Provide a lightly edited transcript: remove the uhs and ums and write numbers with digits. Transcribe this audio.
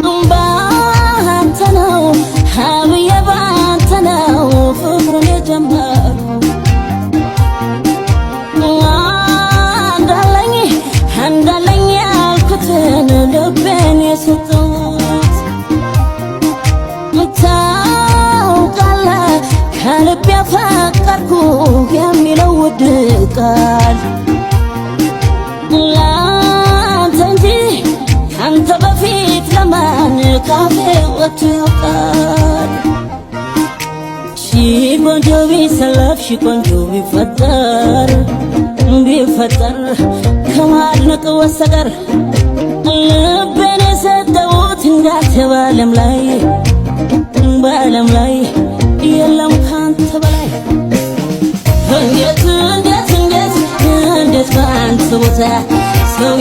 ባንተ ነው ሀብዬ ባንተ ነው ፍቅሩን የጀመረው እንዳለኝ ያልኩትን ልቤን የሰጠሁት ታውቃለህ ከልቤ ያፈቀርኩ የሚለው ውድ ቃል ላንተ እንጂ ካንተ በፊት ለማን ካፌ ወጥቶ ያውቃል ሺህ ቆንጆ ቢሰለፍ ሺህ ቆንጆ ቢፈጠር ከማድነቅ በስተቀር ልቤን የሰጠሁት እንዳንተ በዓለም ላይ የለም ካንተ በላይ እንዴት ባንተ ቦታ ሰው